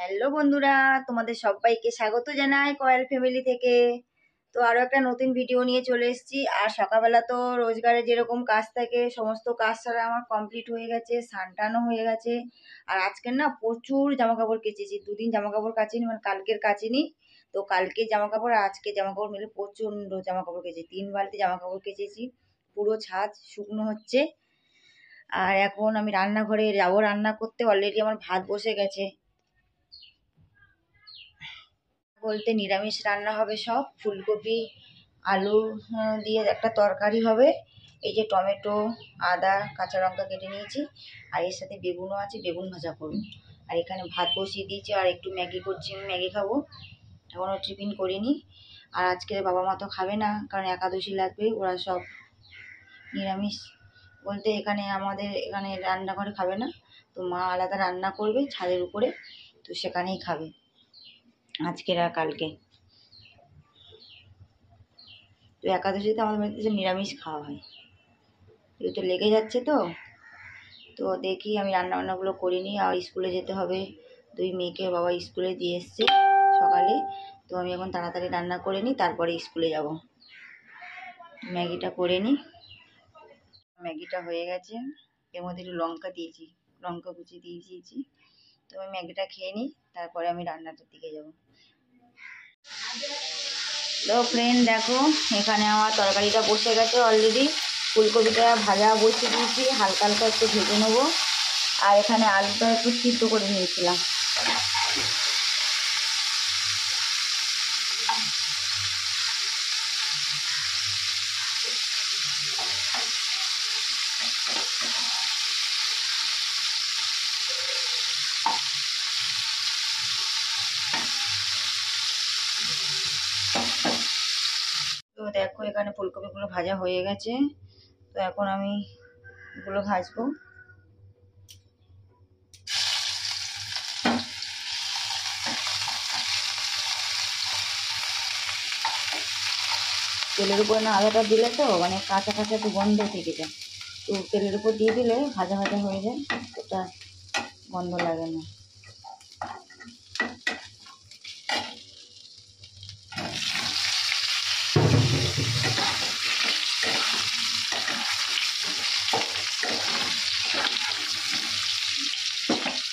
Hello বন্ধুরা, তোমাদের সবাইকে স্বাগত জানাই কয়েল ফ্যামিলি থেকে। তো আরো একটা নতুন ভিডিও নিয়ে চলে এসেছি। আর সকালবেলা তো রোজগারে যেরকম কাজ থাকে সমস্ত কাজ ছাড়া আমার কমপ্লিট হয়ে গেছে, স্নান টানও হয়ে গেছে। আর আজকের না প্রচুর জামা কাপড় কেচেছি, দুদিন জামা কাপড় কাচিনি, মানে কালকের কাচিনি। তো কালকে জামা কাপড় আর আজকে জামা কাপড় মিলে প্রচন্ড জামা কাপড় কেচেছি, 3 বালতি জামা কাপড় কেচেছি। পুরো ছাদ শুকনো হচ্ছে। আর এখন আমি রান্নাঘরে যাবো রান্না করতে, অলরেডি আমার ভাত বসে গেছে। বলতে নিরামিষ রান্না হবে, সব ফুলকপি আলু দিয়ে একটা তরকারি হবে। এই যে টমেটো, আদা, কাঁচা লঙ্কা কেটে নিয়েছি, আর এর সাথে বেগুনও আছে, বেগুন ভাজা করব। আর এখানে ভাত বসিয়ে দিয়েছি, আর একটু ম্যাগি করছি, আমি ম্যাগি খাবো, এখনও টিফিন করিনি। আর আজকে বাবা মা তো খাবে না, কারণ একাদশী লাগবে, ওরা সব নিরামিষ। বলতে এখানে আমাদের এখানে রান্নাঘরে খাবে না, তো মা আলাদা রান্না করবে ছাদের উপরে, তো সেখানেই খাবে আজকের আর কালকে। তো একাদশীতে আমাদের বাড়িতে যে নিরামিষ খাওয়া হয়, এগুলো তো লেগে যাচ্ছে। তো তো দেখি আমি রান্নাবান্নাগুলো করিনি, আর স্কুলে যেতে হবে। 2 মেয়েকে বাবা স্কুলে দিয়ে এসছে সকালে, তো আমি এখন তাড়াতাড়ি রান্না করে নিই, তারপরে স্কুলে যাব। ম্যাগিটা করে নিই। ম্যাগিটা হয়ে গেছে, এর মধ্যে একটু লঙ্কা দিয়েছি, লঙ্কা কুচি দিয়ে দিয়েছি। তো আমি ম্যাগিটা খেয়ে নিই, তারপরে আমি রান্নাটার দিকে যাব। তো ফ্রেন্ড দেখো, এখানে আমার তরকারিটা বসে গেছে অলরেডি। ফুলকপিটা ভাজা বসিয়ে দিয়েছি, হালকা হালকা একটু ভেজে নেবো। আর এখানে আলুটা একটু সিদ্ধ করে নিয়েছিলাম। তো দেখো এখানে ফুলকপিগুলো ভাজা হয়ে গেছে, তো এখন আমি এগুলো ভাজবো। তেলের উপরে না আদাটা দিলে তো মানে কাঁচা কাঁচা একটু গন্ধ থেকে যায়, তো তেলের উপর দিয়ে দিলে ভাজা ভাজা হয়ে যায়, ওটা গন্ধ লাগে না।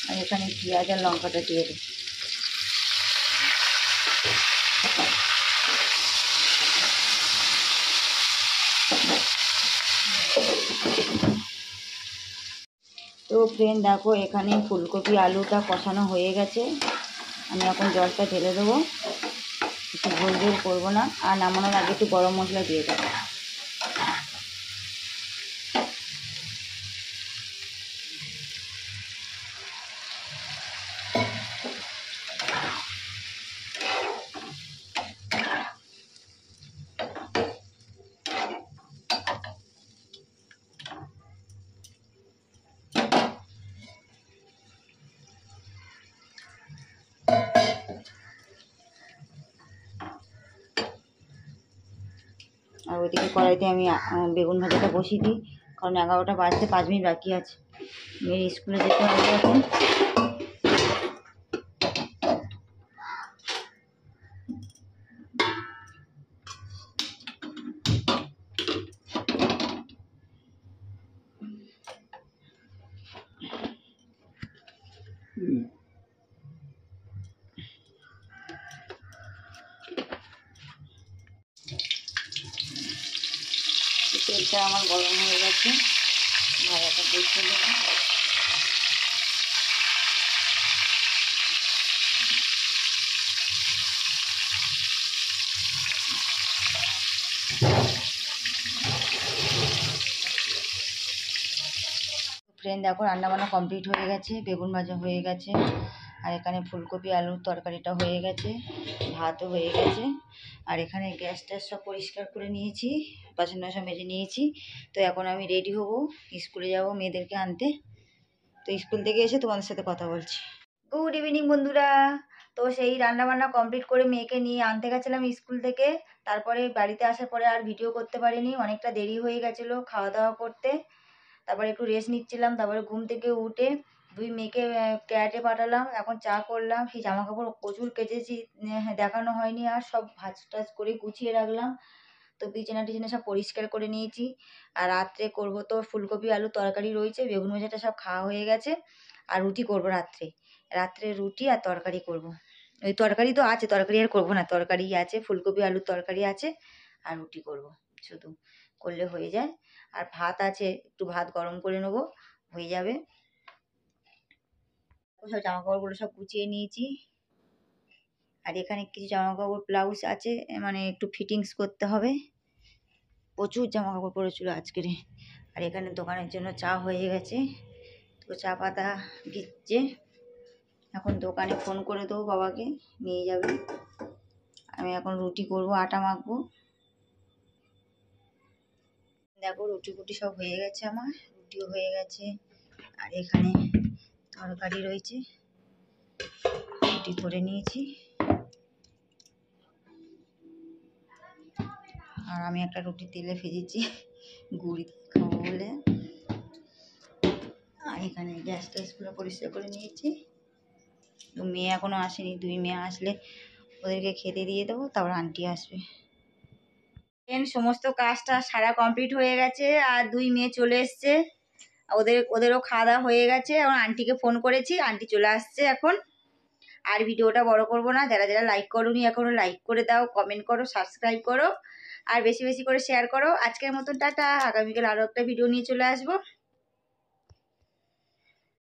আর এখানে পেঁয়াজ আর লঙ্কাটা দিয়ে দিই। তো ফ্রেন্ড দেখো এখানে ফুলকপি আলুটা কষানো হয়ে গেছে, আমি এখন জলটা ঢেলে দেবো, একটু ঝোল ঝোল করবো না। আর নামানোর আগে একটু গরম মশলা দিয়ে দেবো। আর ওইদিকে কড়াইতে আমি বেগুন ভাজাটা বসিয়ে দিই, কারণ 11টা বাজতে 5 মিনিট বাকি আছে, মেয়ের স্কুলে যেতে হবে এখন। তেলটা আমার গরম হয়ে গেছে, ভাজাটা বসিয়ে দেবো। ফ্রেন্ড দেখো রান্নাবান্না কমপ্লিট হয়ে গেছে, বেগুন ভাজা হয়ে গেছে, আর এখানে ফুলকপি আলুর তরকারিটা হয়ে গেছে, ভাতও হয়ে গেছে। আর এখানে গ্যাস ট্যাস সব পরিষ্কার করে নিয়েছি, বাসন টাসন মেজে নিয়েছি। তো এখন আমি রেডি হব, স্কুলে যাব মেয়েদেরকে আনতে। তো স্কুল থেকে এসে তোমাদের সাথে কথা বলছি। গুড ইভিনিং বন্ধুরা। তো সেই রান্নাবান্না কমপ্লিট করে মেয়েকে নিয়ে আনতে গেছিলাম স্কুল থেকে, তারপরে বাড়িতে আসার পরে আর ভিডিও করতে পারিনি, অনেকটা দেরি হয়ে গেছিলো খাওয়া দাওয়া করতে। তারপরে একটু রেস্ট নিচ্ছিলাম, তারপরে ঘুম থেকে উঠে দুই মেয়েকে ক্যারাটে পাঠালাম, এখন চা করলাম। সেই জামা কাপড় প্রচুর কেচেছি, দেখানো হয়নি, আর সব ভাঁজ টাজ করে গুছিয়ে রাখলাম। তো বিছানা টিছানা সব পরিষ্কার করে নিয়েছি। আর রাত্রে করবো তো ফুলকপি আলু তরকারি রয়েছে, বেগুন ভাজাটা সব খাওয়া হয়ে গেছে। আর রুটি করবো রাত্রে, রাত্রে রুটি আর তরকারি করব। ওই তরকারি তো আছে, তরকারি আর করবো না, তরকারি আছে, ফুলকপি আলুর তরকারি আছে, আর রুটি করব শুধু, করলে হয়ে যায়। আর ভাত আছে, একটু ভাত গরম করে নেবো, হয়ে যাবে। সব জামা কাপড়গুলো সব গুছিয়ে নিয়েছি। আর এখানে কিছু জামা কাপড় ব্লাউজ আছে, মানে একটু ফিটিংস করতে হবে। প্রচুর জামা কাপড় পরেছিল আজকের। আর এখানে দোকানের জন্য চা হয়ে গেছে, তো চা পাতা দিচ্ছে। এখন দোকানে ফোন করে দেবো, বাবাকে নিয়ে যাবে। আমি এখন রুটি করব, আটা মাখবো। দেখো রুটি ফুটি সব হয়ে গেছে, আমার রুটিও হয়ে গেছে। আর এখানে তরকারি রয়েছে, রুটি করে নিয়েছি। আর আমি একটা রুটি তেলে ভেজেছি গুড়ি খাবো বলে। আর এখানে গ্যাস ট্যাসগুলো পরিষ্কার করে নিয়েছি। তো মেয়ে এখনো আসেনি, দুই মেয়ে আসলে ওদেরকে খেতে দিয়ে দেবো, তারপর আন্টি আসবে। সমস্ত কাজটা সারা কমপ্লিট হয়ে গেছে, আর দুই মেয়ে চলে এসছে। ওদেরও খাওয়া দাওয়া হয়ে গেছে। এখন আন্টিকে ফোন করেছি, আন্টি চলে আসছে এখন। আর ভিডিওটা বড় করব না, যারা যারা লাইক করোনি এখনো লাইক করে দাও, কমেন্ট করো, সাবস্ক্রাইব করো, আর বেশি বেশি করে শেয়ার করো। আজকের মতন টাটা, আগামীকাল আরও একটা ভিডিও নিয়ে চলে আসবো।